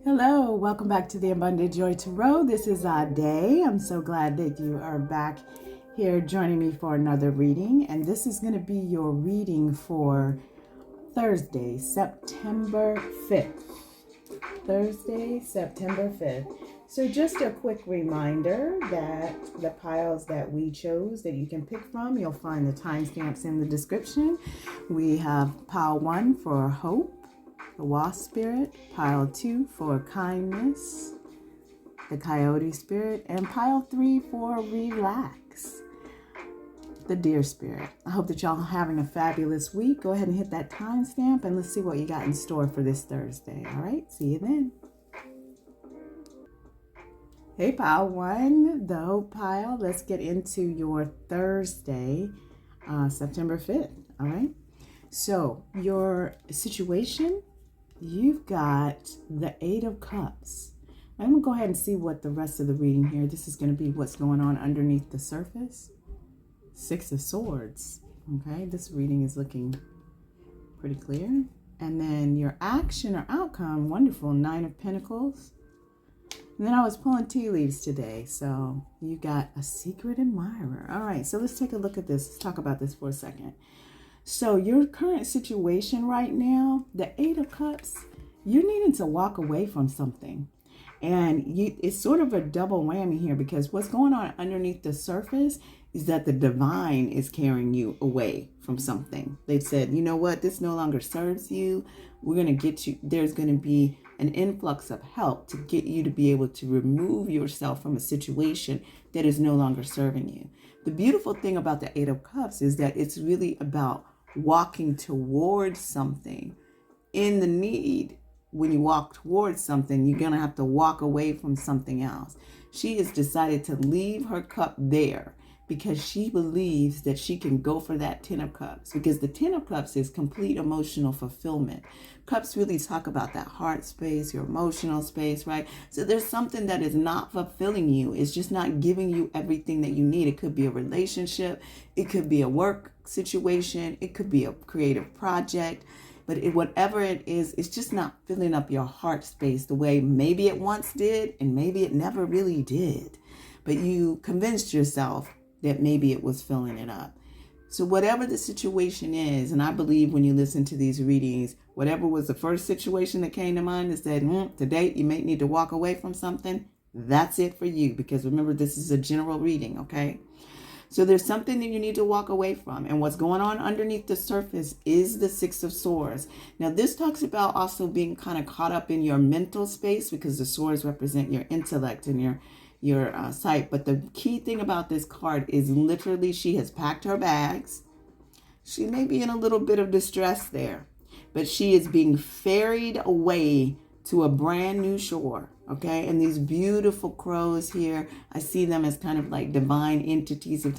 Hello, welcome back to the Abundant Joy Tarot. This is Day. I'm so glad that you are back here joining me for another reading. And this is going to be your reading for Thursday, September 5th. Thursday, September 5th. So just a quick reminder that the piles that we chose that you can pick from, you'll find the timestamps in the description. We have pile 1 for hope, the Wasp spirit, pile 2 for kindness, the Coyote spirit, and pile 3 for relax, the Deer spirit. I hope that y'all are having a fabulous week. Go ahead and hit that timestamp and let's see what you got in store for this Thursday. All right, see you then. Hey, pile 1, the hope pile. Let's get into your Thursday, September 5th. All right, so your situation. You've got the 8 of Cups. I'm going to go ahead and see what the rest of the reading here. This is going to be what's going on underneath the surface. 6 of Swords. Okay, this reading is looking pretty clear. And then your action or outcome, wonderful, 9 of Pentacles. And then I was pulling tea leaves today, so you got a secret admirer. All right, so let's take a look at this. Let's talk about this for a second. So your current situation right now, the 8 of Cups, you're needing to walk away from something. And it's sort of a double whammy here because what's going on underneath the surface is that the divine is carrying you away from something. They've said, you know what, this no longer serves you. We're going to get you, there's going to be an influx of help to get you to be able to remove yourself from a situation that is no longer serving you. The beautiful thing about the 8 of Cups is that it's really about walking towards something. In the need, when you walk towards something, you're going to have to walk away from something else. She has decided to leave her cup there because she believes that she can go for that 10 of Cups, because the 10 of Cups is complete emotional fulfillment. Cups really talk about that heart space, your emotional space, right? So there's something that is not fulfilling you. It's just not giving you everything that you need. It could be a relationship. It could be a work situation. It could be a creative project. But whatever it is, it's just not filling up your heart space the way maybe it once did and maybe it never really did. But you convinced yourself that maybe it was filling it up. So whatever the situation is, and I believe when you listen to these readings, whatever was the first situation that came to mind that said, today you may need to walk away from something, that's it for you. Because remember, this is a general reading, okay? So there's something that you need to walk away from. And what's going on underneath the surface is the 6 of Swords. Now, this talks about also being kind of caught up in your mental space because the swords represent your intellect and your sight. But the key thing about this card is literally she has packed her bags. She may be in a little bit of distress there, but she is being ferried away to a brand new shore. Okay, and these beautiful crows here, I see them as kind of like divine entities of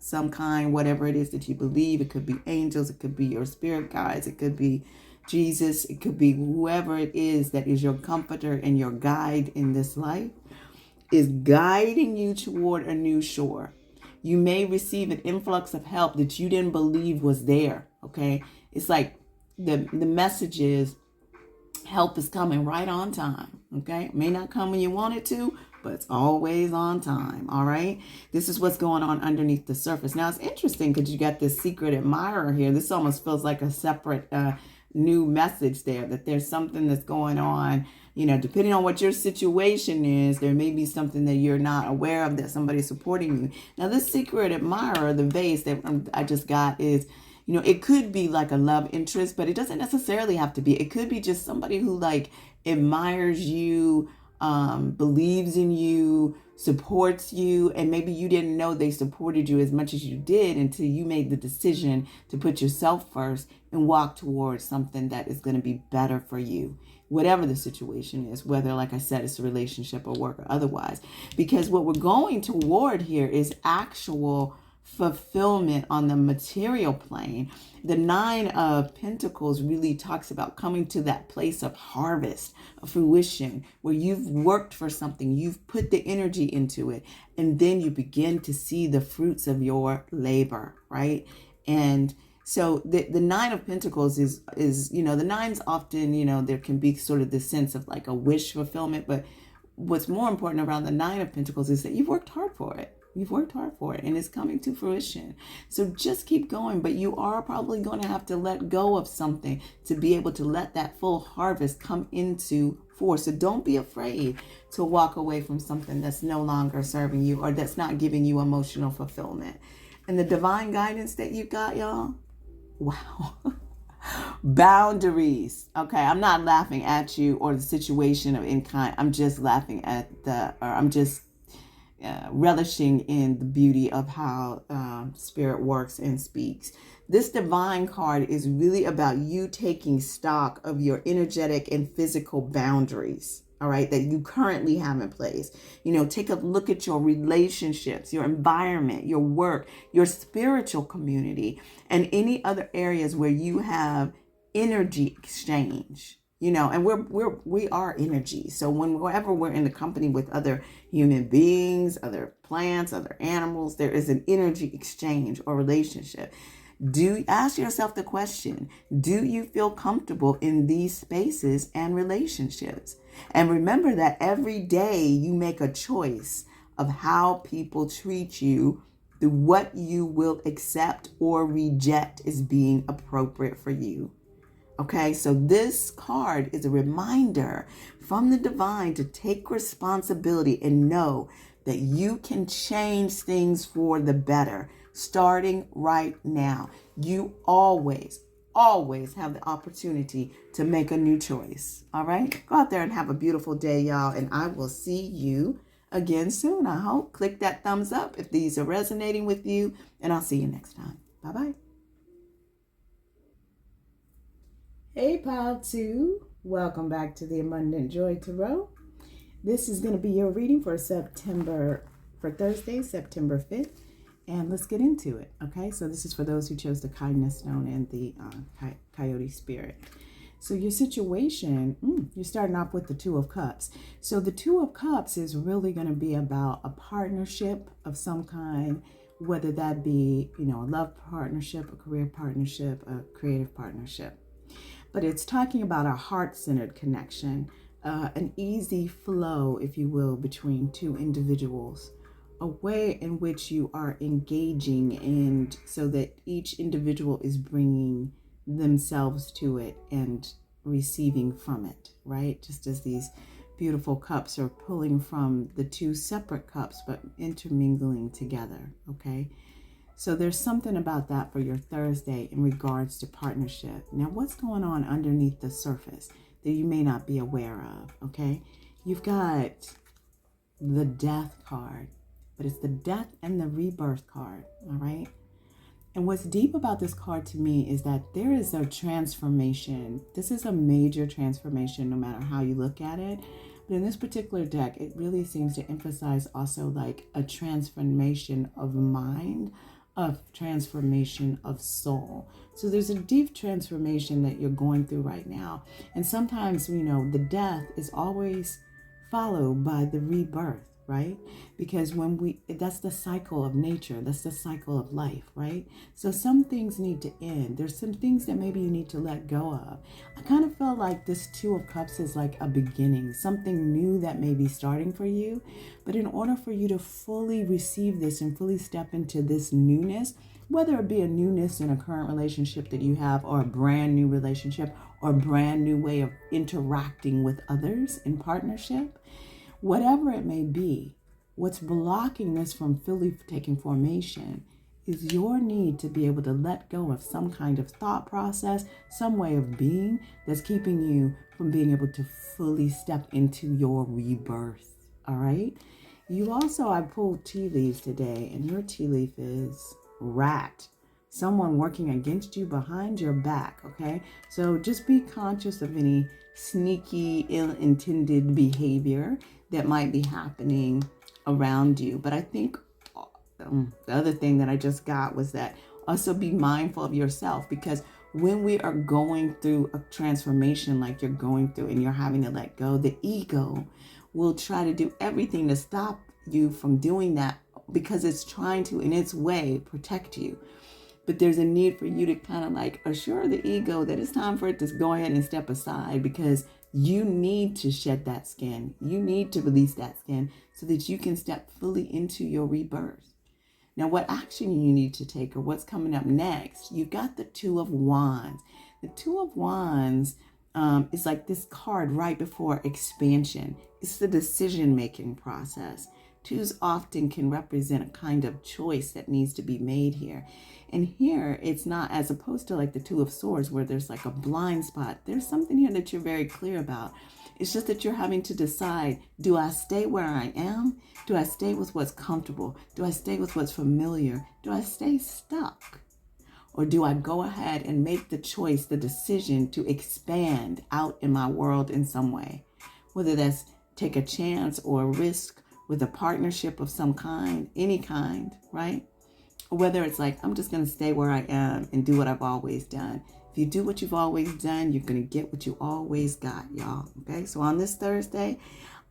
some kind, whatever it is that you believe. It could be angels, it could be your spirit guides, it could be Jesus, it could be whoever it is that is your comforter and your guide in this life, is guiding you toward a new shore. You may receive an influx of help that you didn't believe was there. Okay, it's like the message is, help is coming right on time. Okay, it may not come when you want it to, but it's always on time. All right, this is what's going on underneath the surface. Now it's interesting because you got this secret admirer here. This almost feels like a separate new message there, that there's something that's going on. You know, depending on what your situation is, there may be something that you're not aware of, that somebody's supporting you. Now this secret admirer, the vase that I just got, is, you know, it could be like a love interest, but it doesn't necessarily have to be. It could be just somebody who like admires you, believes in you, supports you, and maybe you didn't know they supported you as much as you did until you made the decision to put yourself first and walk towards something that is going to be better for you, whatever the situation is, whether, like I said, it's a relationship or work or otherwise. Because what we're going toward here is actual fulfillment on the material plane. The 9 of Pentacles really talks about coming to that place of harvest, of fruition, where you've worked for something, you've put the energy into it, and then you begin to see the fruits of your labor, right? And So the Nine of Pentacles is, the nines often, there can be sort of this sense of like a wish fulfillment. But what's more important around the Nine of Pentacles is that you've worked hard for it. You've worked hard for it and it's coming to fruition. So just keep going, but you are probably going to have to let go of something to be able to let that full harvest come into force. So don't be afraid to walk away from something that's no longer serving you or that's not giving you emotional fulfillment. And the divine guidance that you got, y'all, wow. Boundaries. Okay, I'm not laughing at you or the situation of in kind. I'm just laughing at I'm just relishing in the beauty of how spirit works and speaks. This divine card is really about you taking stock of your energetic and physical boundaries, all right, that you currently have in place. Take a look at your relationships, your environment, your work, your spiritual community, and any other areas where you have energy exchange. And we are energy. So whenever we're in the company with other human beings, other plants, other animals, there is an energy exchange or relationship. Ask yourself the question, do you feel comfortable in these spaces and relationships? And remember that every day you make a choice of how people treat you, through what you will accept or reject as being appropriate for you. Okay, so this card is a reminder from the divine to take responsibility and know that you can change things for the better, starting right now. You always have the opportunity to make a new choice. All right, go out there and have a beautiful day, y'all. And I will see you again soon. I hope. Click that thumbs up if these are resonating with you, and I'll see you next time. Bye-bye. Hey, Pile 2. Welcome back to the Abundant Joy Tarot. This is going to be your reading for Thursday, September 5th. And let's get into it. Okay, so this is for those who chose the kindness stone and the Coyote spirit. So your situation, you're starting off with the Two of Cups. So the Two of Cups is really going to be about a partnership of some kind, whether that be, a love partnership, a career partnership, a creative partnership. But it's talking about a heart-centered connection, an easy flow, if you will, between two individuals, a way in which you are engaging, and so that each individual is bringing themselves to it and receiving from it, right? Just as these beautiful cups are pulling from the two separate cups, but intermingling together, okay? So there's something about that for your Thursday in regards to partnership. Now, what's going on underneath the surface that you may not be aware of, okay? You've got the Death card, but it's the Death and the Rebirth card, all right? And what's deep about this card to me is that there is a transformation. This is a major transformation no matter how you look at it. But in this particular deck, it really seems to emphasize also like a transformation of mind, of transformation of soul. So there's a deep transformation that you're going through right now. And sometimes, the death is always followed by the rebirth, right? Because that's the cycle of nature. That's the cycle of life, right? So some things need to end. There's some things that maybe you need to let go of. I kind of feel like this Two of Cups is like a beginning, something new that may be starting for you. But in order for you to fully receive this and fully step into this newness, whether it be a newness in a current relationship that you have, or a brand new relationship, or a brand new way of interacting with others in partnership, whatever it may be, what's blocking this from fully taking formation is your need to be able to let go of some kind of thought process, some way of being that's keeping you from being able to fully step into your rebirth, all right? I pulled tea leaves today, and your tea leaf is rat. Someone working against you behind your back, okay? So just be conscious of any sneaky, ill-intended behavior that might be happening around you. But I think the other thing that I just got was that also be mindful of yourself, because when we are going through a transformation like you're going through and you're having to let go, the ego will try to do everything to stop you from doing that, because it's trying to, in its way, protect you. But there's a need for you to kind of like assure the ego that it's time for it to go ahead and step aside, because you need to shed that skin. You need to release that skin so that you can step fully into your rebirth. Now, what action you need to take, or what's coming up next? You got the Two of Wands. The Two of Wands is like this card right before expansion. It's the decision-making process. Twos often can represent a kind of choice that needs to be made here. And here, it's not as opposed to like the Two of Swords where there's like a blind spot. There's something here that you're very clear about. It's just that you're having to decide, do I stay where I am? Do I stay with what's comfortable? Do I stay with what's familiar? Do I stay stuck? Or do I go ahead and make the choice, the decision to expand out in my world in some way? Whether that's take a chance or a risk with a partnership of some kind, any kind, right? Or whether it's like, I'm just going to stay where I am and do what I've always done. If you do what you've always done, you're going to get what you always got, y'all. Okay, so on this Thursday,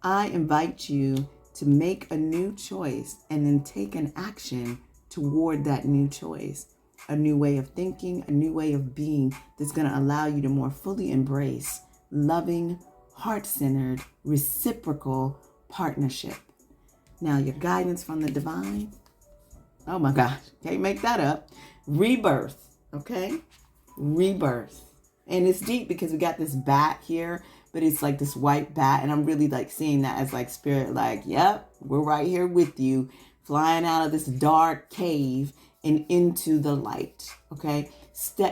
I invite you to make a new choice and then take an action toward that new choice. A new way of thinking, a new way of being that's going to allow you to more fully embrace loving, heart-centered, reciprocal partnership. Now, your guidance from the divine. Oh my gosh, can't make that up. Rebirth, okay? Rebirth. And it's deep because we got this bat here, but it's like this white bat. And I'm really like seeing that as like spirit, like, yep, we're right here with you, flying out of this dark cave and into the light, okay?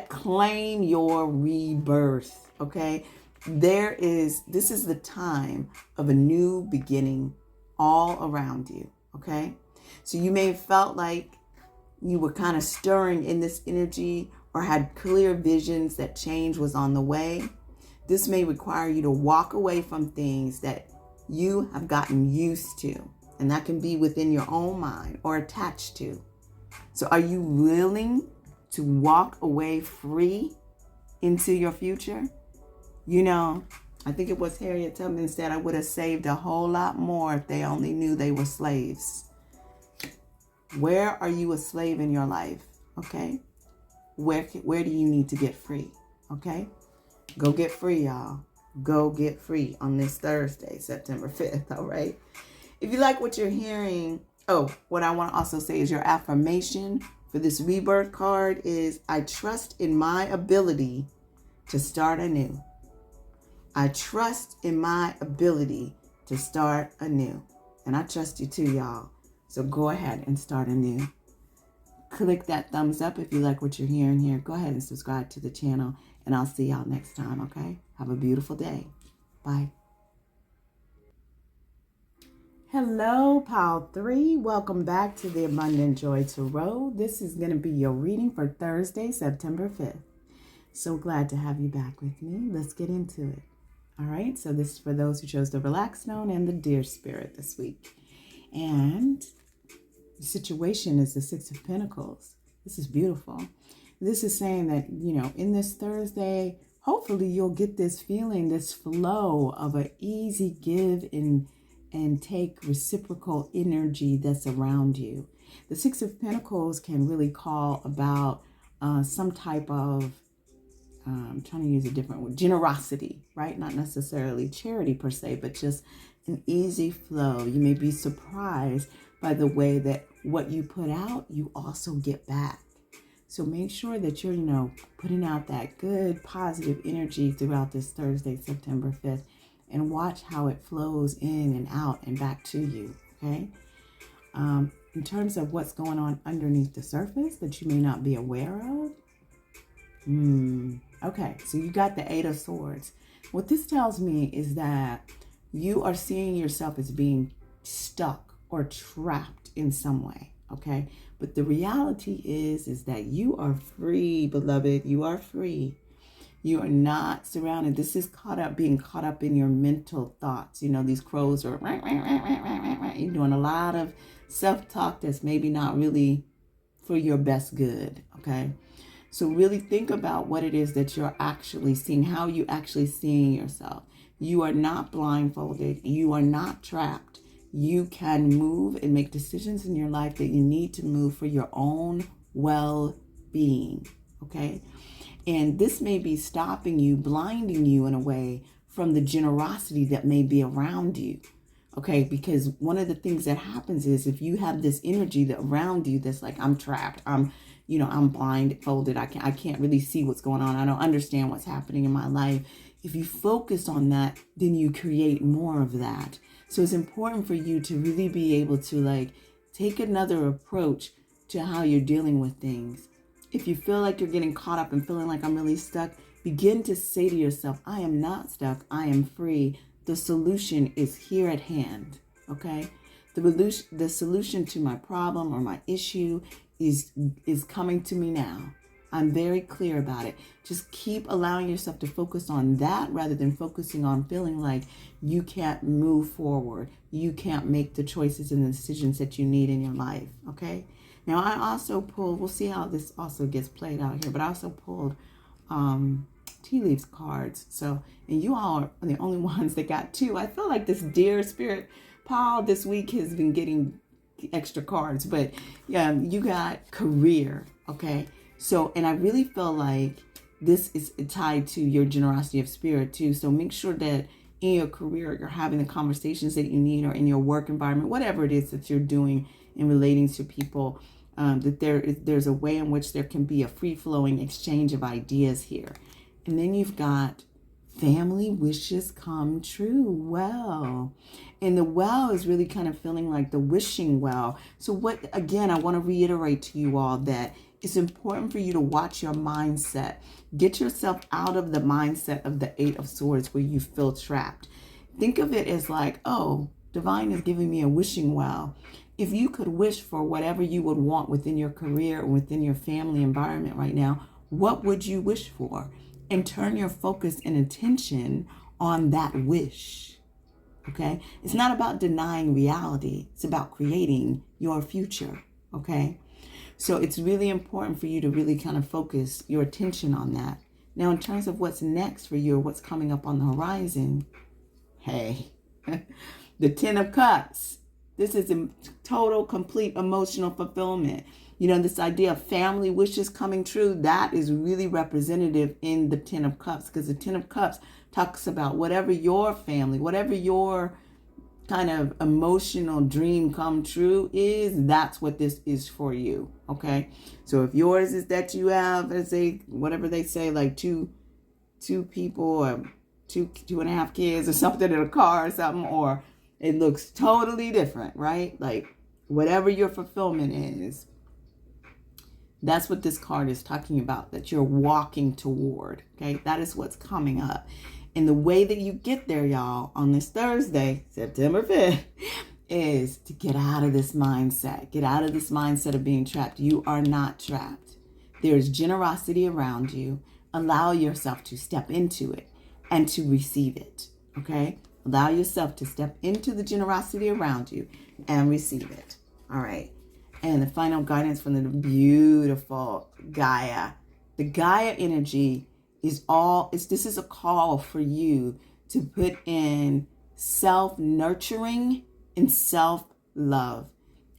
Claim your rebirth, okay? This is the time of a new beginning all around you, okay? So you may have felt like you were kind of stirring in this energy or had clear visions that change was on the way. This may require you to walk away from things that you have gotten used to, and that can be within your own mind or attached to. So are you willing to walk away free into your future? You know, I think it was Harriet Tubman said, I would have saved a whole lot more if they only knew they were slaves. Where are you a slave in your life? Okay. Where do you need to get free? Okay. Go get free, y'all. Go get free on this Thursday, September 5th. All right. If you like what you're hearing, what I want to also say is your affirmation for this rebirth card is, I trust in my ability to start anew. I trust in my ability to start anew. And I trust you too, y'all. So go ahead and start anew. Click that thumbs up if you like what you're hearing here. Go ahead and subscribe to the channel, and I'll see y'all next time, okay? Have a beautiful day. Bye. Hello, Pile 3. Welcome back to the Abundant Joy Tarot. This is going to be your reading for Thursday, September 5th. So glad to have you back with me. Let's get into it. All right, so this is for those who chose the Relaxed Stone and the Deer Spirit this week. And the situation is the Six of Pentacles. This is beautiful. This is saying that, in this Thursday, hopefully you'll get this feeling, this flow of an easy give and take reciprocal energy that's around you. The Six of Pentacles can really call about some type of, I'm trying to use a different word, generosity, right? Not necessarily charity per se, but just an easy flow. You may be surprised by the way that what you put out, you also get back. So make sure that you're, putting out that good, positive energy throughout this Thursday, September 5th, and watch how it flows in and out and back to you, okay? In terms of what's going on underneath the surface that you may not be aware of, okay, so you got the Eight of Swords. What this tells me is that you are seeing yourself as being stuck or trapped in some way, okay? But the reality is that you are free, beloved. You are free. You are not surrounded. This is being caught up in your mental thoughts. These crows are, you're doing a lot of self-talk that's maybe not really for your best good, okay? So really think about what it is that you're actually seeing, how you actually seeing yourself. You are not blindfolded. You are not trapped. You can move and make decisions in your life that you need to move for your own well being, okay? And this may be stopping you, blinding you in a way from the generosity that may be around you, okay? Because one of the things that happens is if you have this energy that around you that's like, I'm trapped, I'm blindfolded, I can't really see what's going on, I don't understand what's happening in my life. If you focus on that, then you create more of that. So it's important for you to really be able to like take another approach to how you're dealing with things. If you feel like you're getting caught up and feeling like I'm really stuck, begin to say to yourself, I am not stuck. I am free. The solution is here at hand. Okay? The solution to my problem or my issue is coming to me now. I'm very clear about it. Just keep allowing yourself to focus on that rather than focusing on feeling like you can't move forward. You can't make the choices and the decisions that you need in your life. Okay? Now, I also pulled, we'll see how this also gets played out here, but I also pulled tea leaves cards. So, and you all are the only ones that got 2. I feel like this dear spirit pile this week has been getting extra cards, but you got career, okay? So, and I really feel like this is tied to your generosity of spirit too. So make sure that in your career, you're having the conversations that you need, or in your work environment, whatever it is that you're doing in relating to people, that there's a way in which there can be a free-flowing exchange of ideas here. And then you've got family wishes come true. Well, and the well is really kind of feeling like the wishing well. So again, I want to reiterate to you all that it's important for you to watch your mindset. Get yourself out of the mindset of the 8 of Swords where you feel trapped. Think of it as like, oh, divine is giving me a wishing well. If you could wish for whatever you would want within your career or within your family environment right now, what would you wish for? And turn your focus and attention on that wish. Okay? It's not about denying reality. It's about creating your future. Okay? So it's really important for you to really kind of focus your attention on that. Now, in terms of what's next for you or what's coming up on the horizon, hey, the 10 of Cups. This is a total, complete emotional fulfillment. You know, this idea of family wishes coming true, that is really representative in the 10 of Cups, because the 10 of Cups talks about whatever your family, whatever your kind of emotional dream come true is, that's what this is for you. Okay. So if yours is that you have, let's say, whatever they say, like two people or two and a half kids or something in a car or something, or it looks totally different, right? Like whatever your fulfillment is, that's what this card is talking about, that you're walking toward. Okay. That is what's coming up. And the way that you get there, y'all, on this Thursday, September 5th, is to get out of this mindset. Get out of this mindset of being trapped. You are not trapped. There's generosity around you. Allow yourself to step into it and to receive it. Okay? Allow yourself to step into the generosity around you and receive it. All right. And the final guidance from the beautiful Gaia. The Gaia energy is this is a call for you to put in self-nurturing and self-love.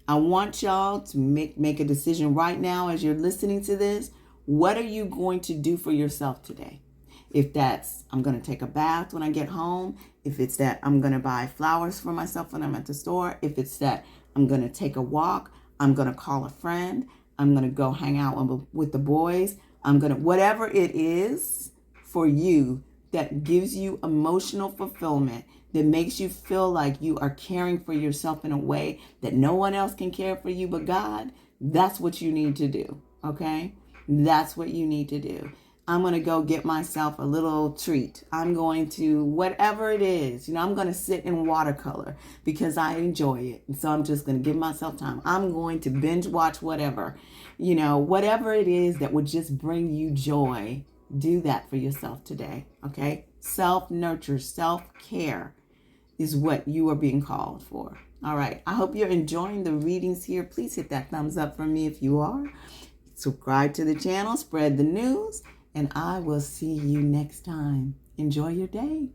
I want y'all to make a decision right now as you're listening to this. What are you going to do for yourself today? If that's, I'm going to take a bath when I get home. If it's that I'm going to buy flowers for myself when I'm at the store. If it's that I'm going to take a walk. I'm going to call a friend. I'm going to go hang out with the boys. Whatever it is for you that gives you emotional fulfillment, that makes you feel like you are caring for yourself in a way that no one else can care for you but God, that's what you need to do, okay? That's what you need to do. I'm going to go get myself a little treat. I'm going to, whatever it is, I'm going to sit in watercolor because I enjoy it. And so I'm just going to give myself time. I'm going to binge watch whatever, whatever it is that would just bring you joy. Do that for yourself today. Okay. Self-nurture, self-care is what you are being called for. All right. I hope you're enjoying the readings here. Please hit that thumbs up for me if you are. Subscribe to the channel, spread the news. And I will see you next time. Enjoy your day.